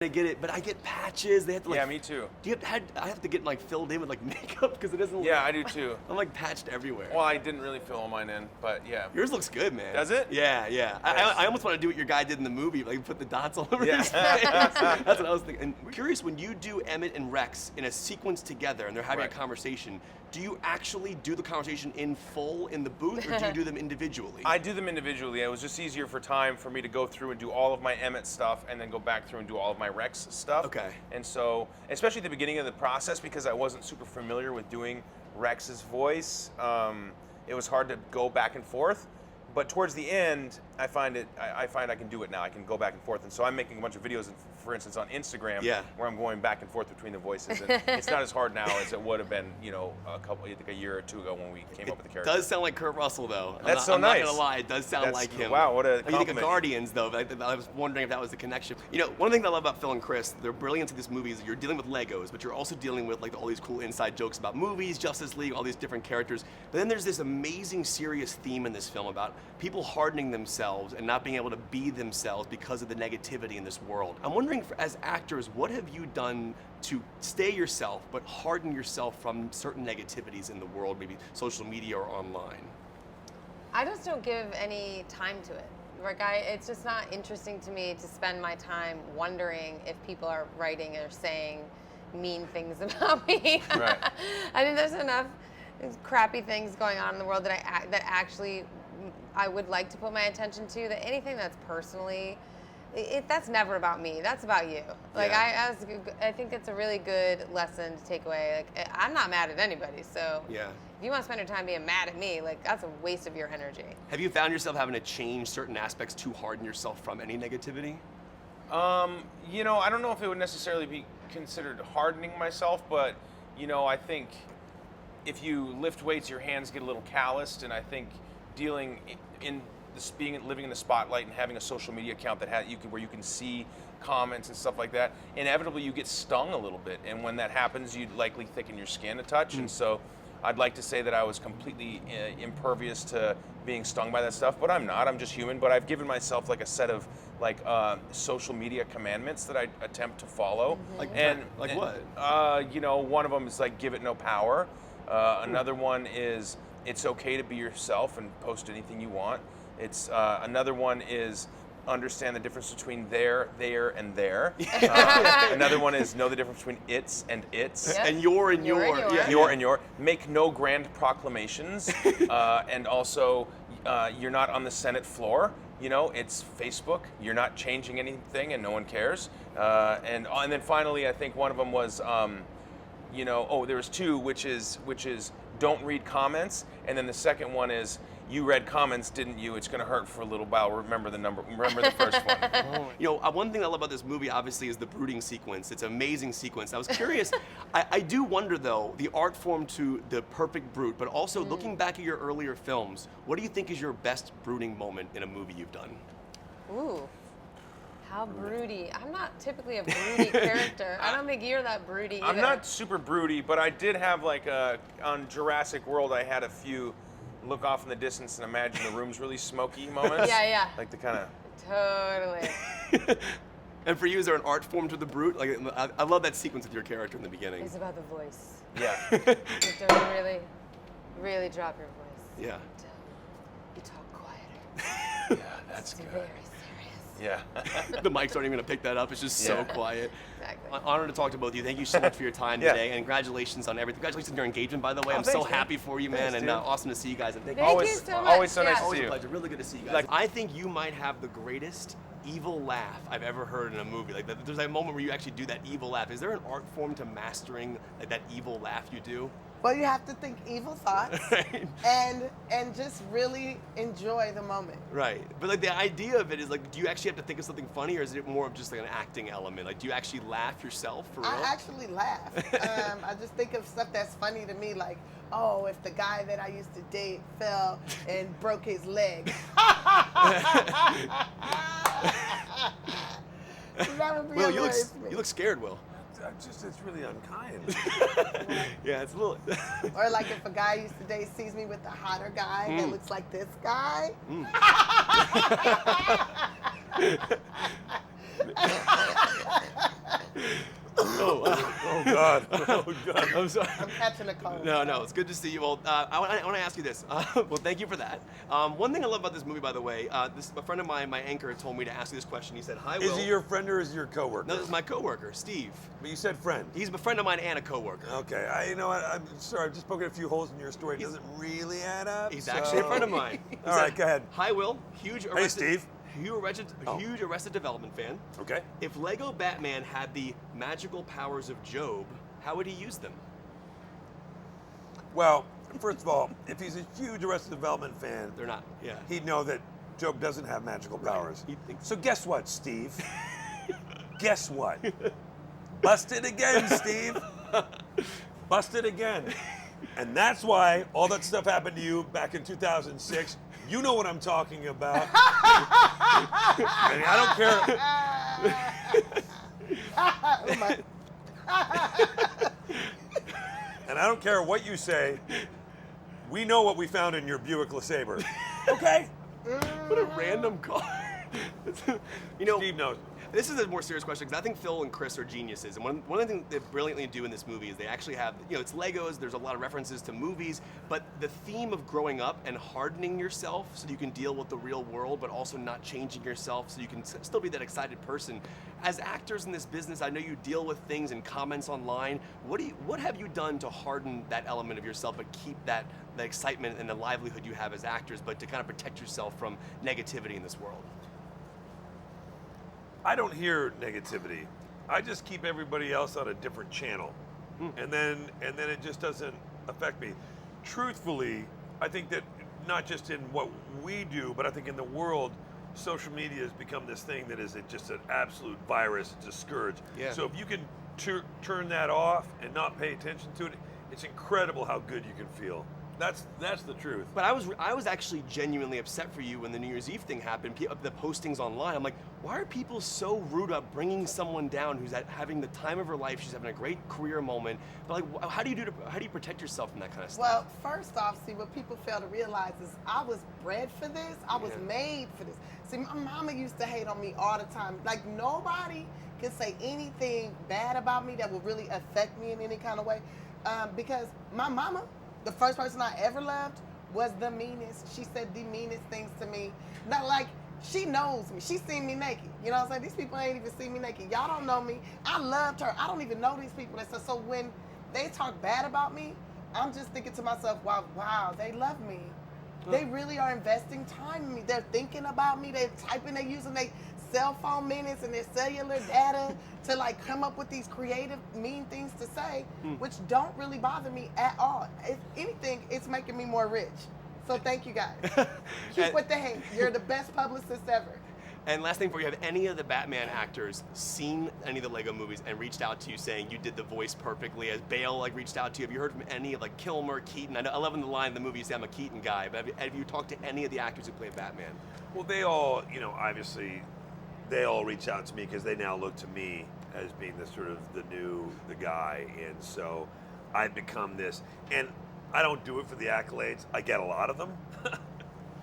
I get it, but I get patches. They have to like. Yeah, me too. I have to get like filled in with like makeup because it doesn't. Yeah, I do too. I'm like patched everywhere. Well, I didn't really fill all mine in, but yeah. Yours looks good, man. Does it? Yeah, yeah. Nice. I almost want to do what your guy did in the movie, like put the dots all over Yeah. his face. That's what I was thinking. And I'm curious, when you do Emmett and Rex in a sequence together and they're having Right. a conversation, do you actually do the conversation in full in the booth, or do you do them individually? I do them individually. It was just easier for time for me to go through and do all of my Emmett stuff and then go back through and do all of my Rex stuff. Okay. And so, especially at the beginning of the process, because I wasn't super familiar with doing Rex's voice, it was hard to go back and forth. But towards the end, I find I can do it now. I can go back and forth. And so I'm making a bunch of videos, for instance, on Instagram, Yeah. where I'm going back and forth between the voices. And it's not as hard now as it would have been, a year or two ago when we came up with the character. It does sound like Kurt Russell, though. That's I'm nice. not gonna lie, it does sound like him. Wow, what a You think of compliment. Guardians, though. I was wondering if that was the connection. You know, one thing that I love about Phil and Chris, they're brilliant to this movie, is you're dealing with Legos, but you're also dealing with like all these cool inside jokes about movies, Justice League, all these different characters. But then there's this amazing, serious theme in this film about people hardening themselves and not being able to be themselves because of the negativity in this world. I'm wondering, as actors, what have you done to stay yourself, but harden yourself from certain negativities in the world, maybe social media or online? I just don't give any time to it. Like it's just not interesting to me to spend my time wondering if people are writing or saying mean things about me. Right. I think there's enough crappy things going on in the world that actually I would like to put my attention to. That anything that's personally, that's never about me. That's about you. Like Yeah. I think it's a really good lesson to take away. Like I'm not mad at anybody, so Yeah. if you want to spend your time being mad at me, like that's a waste of your energy. Have you found yourself having to change certain aspects to harden yourself from any negativity? I don't know if it would necessarily be considered hardening myself, but I think if you lift weights, your hands get a little calloused, and I think dealing in this, living in the spotlight and having a social media account that where you can see comments and stuff like that, inevitably you get stung a little bit, and when that happens, you'd likely thicken your skin a touch, and so I'd like to say that I was completely impervious to being stung by that stuff, but I'm not. I'm just human. But I've given myself like a set of social media commandments that I attempt to follow. Like what? One of them is like give it no power. Another one is it's okay to be yourself and post anything you want. It's another one is understand the difference between there, and there. Another one is know the difference between it's and its. Yep. And your and your. Your and your. Yeah. Your and your. Make no grand proclamations. And also, you're not on the Senate floor. It's Facebook. You're not changing anything, and no one cares. And then finally, I think one of them was, there was two, which is don't read comments, and then the second one is you read comments, didn't you? It's going to hurt for a little while. Remember the first one. One thing I love about this movie, obviously, is the brooding sequence. It's an amazing sequence. I was curious. I do wonder, though, the art form to the perfect brute, but also looking back at your earlier films, what do you think is your best brooding moment in a movie you've done? Ooh. How broody. I'm not typically a broody character. I don't think you're that broody either. I'm not super broody, but I did have on Jurassic World, I had a few look off in the distance and imagine the room's really smoky moments. Yeah. Like the kind of... Totally. And for you, is there an art form to the brute? Like, I love that sequence with your character in the beginning. It's about the voice. Yeah. You don't really, really drop your voice. Yeah. You talk quieter. Yeah, that's It's good. very serious. Yeah. The mics aren't even going to pick that up. It's just so Yeah. quiet. Exactly. Honored to talk to both of you. Thank you so much for your time Yeah. today, and congratulations on everything. Congratulations on your engagement, by the way. Oh, I'm so thanks, man. happy for you, man, Thanks, and dude. awesome to see you guys. And Thank Always- you so much. always so nice to Yeah. see Always you. a pleasure. Really good to see you guys. I think you might have the greatest evil laugh I've ever heard in a movie. Like, there's a moment where you actually do that evil laugh. Is there an art form to mastering that evil laugh you do? Well, you have to think evil thoughts Right. and just really enjoy the moment. Right. But like the idea of it is like, do you actually have to think of something funny, or is it more of just like an acting element? Like, do you actually laugh yourself for real? I actually laugh. I just think of stuff that's funny to me, like, oh, if the guy that I used to date fell and broke his leg. That would be Will, hilarious to me. you look scared, Will. It's really unkind. Yeah, it's a little. Or like if a guy I used to date sees me with a hotter guy that looks like this guy. Oh God. Oh God. I'm sorry. I'm catching a cold. No, it's good to see you. Well, I want to ask you this. Well, thank you for that. One thing I love about this movie, by the way, this a friend of mine, my anchor, told me to ask you this question. He said, "Hi, Will." Is he your friend or is he your coworker? No, this is my coworker, Steve. But you said friend. He's a friend of mine and a coworker. Okay, you know what? I'm sorry. I've just poking a few holes in your story. It doesn't really add up. He's actually a friend of mine. He All right, go ahead. Hi, Will. Hey, Steve. Huge Arrested Development fan. Okay. If Lego Batman had the magical powers of Job, how would he use them? Well, first of all, if he's a huge Arrested Development fan, They're not. Yeah. he'd know that Job doesn't have magical powers. He'd think So guess what, Steve? Guess what? Busted again, Steve. Busted again. And that's why all that stuff happened to you back in 2006. You know what I'm talking about. And I don't care. Oh my. And I don't care what you say. We know what we found in your Buick LeSabre. Okay? what a random car. You know, Steve knows. this is a more serious question because I think Phil and Chris are geniuses. And one of the things they brilliantly do in this movie is they actually have, it's Legos, there's a lot of references to movies, but the theme of growing up and hardening yourself so you can deal with the real world, but also not changing yourself so you can still be that excited person. As actors in this business, I know you deal with things and comments online. What have you done to harden that element of yourself, but keep that excitement and the livelihood you have as actors, but to kind of protect yourself from negativity in this world? I don't hear negativity. I just keep everybody else on a different channel. And then it just doesn't affect me. Truthfully, I think that not just in what we do, but I think in the world, social media has become this thing that is just an absolute virus. It's a scourge. Yeah. So if you can turn that off and not pay attention to it, it's incredible how good you can feel. That's the truth. But I was actually genuinely upset for you when the New Year's Eve thing happened. The postings online, I'm like, why are people so rude about bringing someone down who's having the time of her life? She's having a great career moment. But like, how do you protect yourself from that kind of stuff? Well, first off, see, what people fail to realize is I was bred for this. I was Yeah. made for this. See, my mama used to hate on me all the time. Like, nobody can say anything bad about me that will really affect me in any kind of way. Because my mama, the first person I ever loved, was the meanest. She said the meanest things to me. Not like, she knows me. She's seen me naked. You know what I'm saying? These people ain't even seen me naked. Y'all don't know me. I loved her. I don't even know these people. So when they talk bad about me, I'm just thinking to myself, wow, they love me. They really are investing time in me. They're thinking about me. They're typing, they're using their cell phone minutes and their cellular data to like come up with these creative, mean things to say, which don't really bother me at all. If anything, it's making me more rich. So thank you guys. Keep with the hate. You're the best publicist ever. And last thing for you, have any of the Batman actors seen any of the Lego movies and reached out to you saying you did the voice perfectly? Has Bale reached out to you? Have you heard from any of Kilmer, Keaton? I love in the line in the movie you say I'm a Keaton guy, but have you talked to any of the actors who play Batman? Well, they all, obviously, they all reach out to me because they now look to me as being the guy, and so I've become this. And I don't do it for the accolades. I get a lot of them.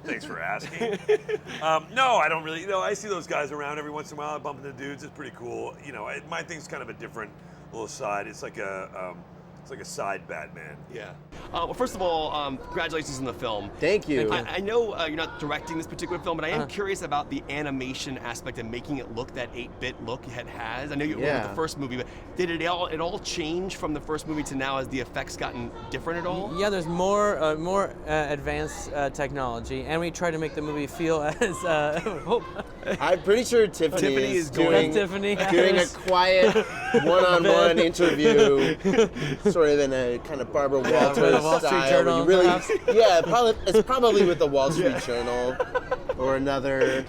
Thanks for asking. No, I don't really. I see those guys around every once in a while. I bump into dudes. It's pretty cool. My thing's kind of a different little side. It's like a side Batman. Yeah. Well, first of all, congratulations on the film. Thank you. I know you're not directing this particular film, but I am curious about the animation aspect and making it look that 8-bit look it has. I know you were with the first movie, but did it all change from the first movie to now? Has the effects gotten different at all? Yeah, there's more advanced technology, and we try to make the movie feel as. I'm pretty sure Tiffany is doing Tiffany a quiet one-on-one interview, sort of in a kind of Barbara Walters the Wall Street style. Journal, where you perhaps? it's probably with the Wall Street Journal or another.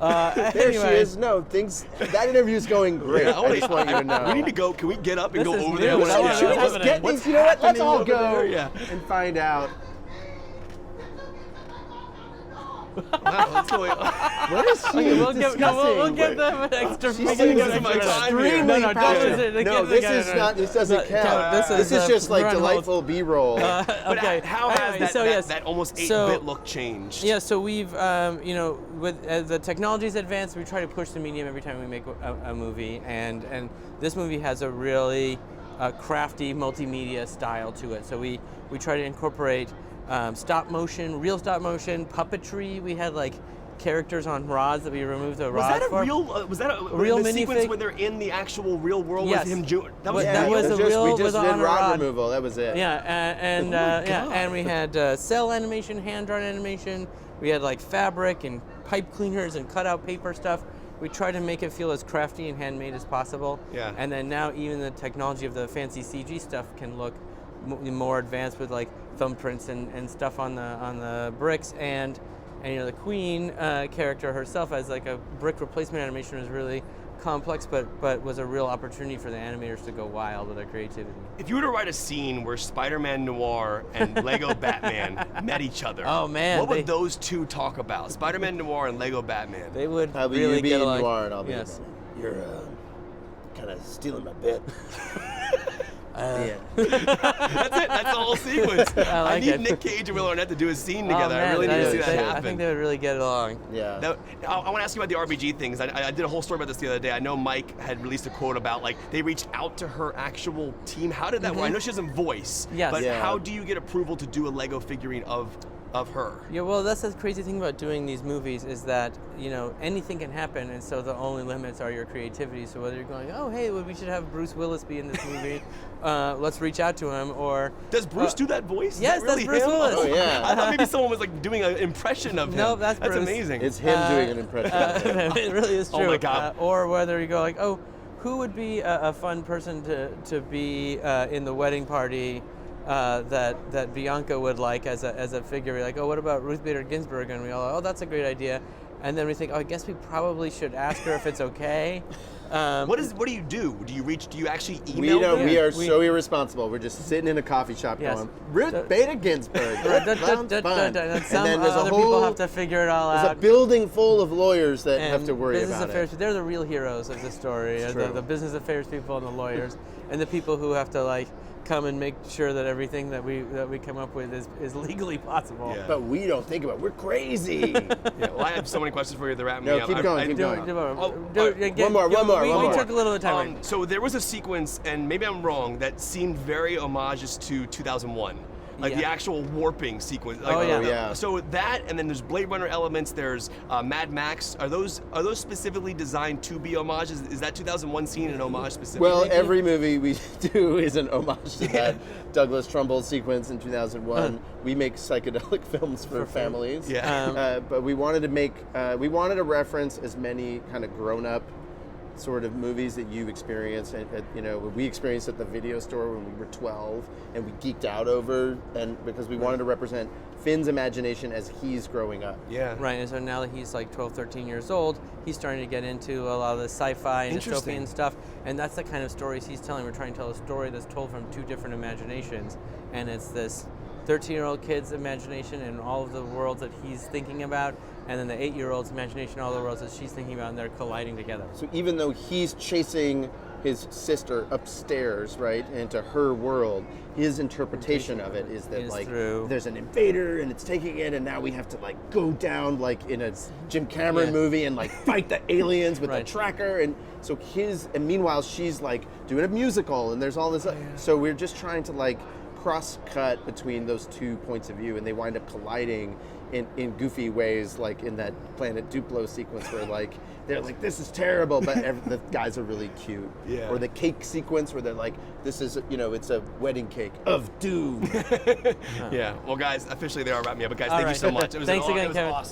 There anyway. she is. No, that interview's going great. I just want you to know. We need to go. Can we get up and This go is over new. there? What's Yeah. happening? Let's get What's these. You know what? Let's happening all over go there? Yeah. and find out. Wow, what's going on? What is she We'll discussing? give them an extra. She's we'll saying give them my extra- time No, here. no, Extremely don't lose passionate. it. No, this doesn't count. This is just like we're on hold. delightful B-roll. But Okay. how has Anyway, that, so that, yes. that almost 8-bit So- look changed? Yeah, so we've, with as the technology's advanced, we try to push the medium every time we make a movie, and this movie has a really crafty multimedia style to it. So we try to incorporate stop motion, real stop motion, puppetry. We had like characters on rods that we removed the Was rods that a for. real? Was that a Real the sequence minifig? where they're in the actual real world Yes. with him? That was Yeah, that that was was a real we with just did on a rod rod. removal. That was it. Yeah, and God. and we had cell animation, hand-drawn animation. We had like fabric and pipe cleaners and cut-out paper stuff. We tried to make it feel as crafty and handmade as possible. Yeah. And then now even the technology of the fancy CG stuff can look more advanced with like thumbprints and stuff on the bricks, and the Queen character herself as like a brick replacement animation was really complex, but was a real opportunity for the animators to go wild with their creativity. If you were to write a scene where Spider-Man Noir and Lego Batman met each other, Oh, man, what would they- those two talk about? Spider-Man Noir and Lego Batman. They would How about really you be get in along. Noir and I'll be Yes. You're kind of stealing my bit. Yeah. That's it. That's the whole sequence. I like need it. Nick Cage and Will Arnett to do a scene Oh, together. I man, really need to see that I happen. think they would really get along. Yeah. I want to ask you about the RBG things. I did a whole story about this the other day. I know Mike had released a quote about like they reached out to her actual team. How did that work? I know she doesn't voice, Yes. but Yeah. how do you get approval to do a Lego figurine of her? Yeah, well, that's the crazy thing about doing these movies is that, anything can happen, and so the only limits are your creativity. So whether you're going, oh, hey, well, we should have Bruce Willis be in this movie, let's reach out to him, or... Does Bruce do that voice? Is yes, that really that's Bruce him? Willis. Oh, yeah. I thought maybe someone was like doing an impression of him. No, that's Bruce. amazing. It's him doing an impression. of him. It really is true. Oh my God. Or whether you go like, oh, who would be a fun person to be in the wedding party that Bianca would like as a figure? We're like, oh, what about Ruth Bader Ginsburg? And we all, oh, that's a great idea. And then we think, oh, I guess we probably should ask her if it's okay. What do you do? Do you actually We email don't. them? We are We- so irresponsible. We're just sitting in a coffee shop Yes. going, Ruth Bader Ginsburg. That sounds fun. And some then there's a other whole. people have to figure it all There's a out. building full of lawyers that And have to worry business about affairs, it. They're the real heroes of the story. It's The true. business affairs people and the lawyers, and the people who have to like come and make sure that everything that we come up with is legally possible. Yeah. But we don't think about it. We're crazy. Yeah, well, I have so many questions for you. They're wrapping No, me up. keep going, keep Do- going. do- Oh, do- all right. get- One more, we one took a little bit of time. So there was a sequence, and maybe I'm wrong, that seemed very homages to 2001. Like the Yeah. actual warping sequence. Like, Oh, yeah. Oh, yeah. So that, and then there's Blade Runner elements. There's Mad Max. Are those specifically designed to be homages? Is that 2001 scene an homage specifically? Well, every movie we do is an homage to that Douglas Trumbull sequence in 2001. We make psychedelic films for families. Yeah. But we wanted to reference as many kind of grown-up sort of movies that you experience, and we experienced at the video store when we were 12, and we geeked out over, and because we wanted to represent Finn's imagination as he's growing up. Yeah. Right, and so now that he's like 12, 13 years old, he's starting to get into a lot of the sci-fi and Interesting. dystopian stuff, and that's the kind of stories he's telling. We're trying to tell a story that's told from two different imaginations, and it's this 13-year-old kid's imagination and all of the worlds that he's thinking about, and then the 8-year-old's imagination, all the worlds that she's thinking about, and they're colliding together. So even though he's chasing his sister upstairs, right, into her world, his interpretation of it is that Is like through- there's an invader and it's taking it, and now we have to like go down like in a Jim Cameron Yeah. movie and like fight the aliens with Right. the tracker, and so and meanwhile she's like doing a musical, and there's all this. So we're just trying to like cross cut between those two points of view, and they wind up colliding in goofy ways, like in that Planet Duplo sequence where like they're like, this is terrible, but the guys are really cute. Yeah. Or the cake sequence where they're like, this is, it's a wedding cake of doom. Yeah. Well, guys, officially they are wrapping me up. But guys, All thank you right. so much. It was Thanks again, it was Kevin. awesome.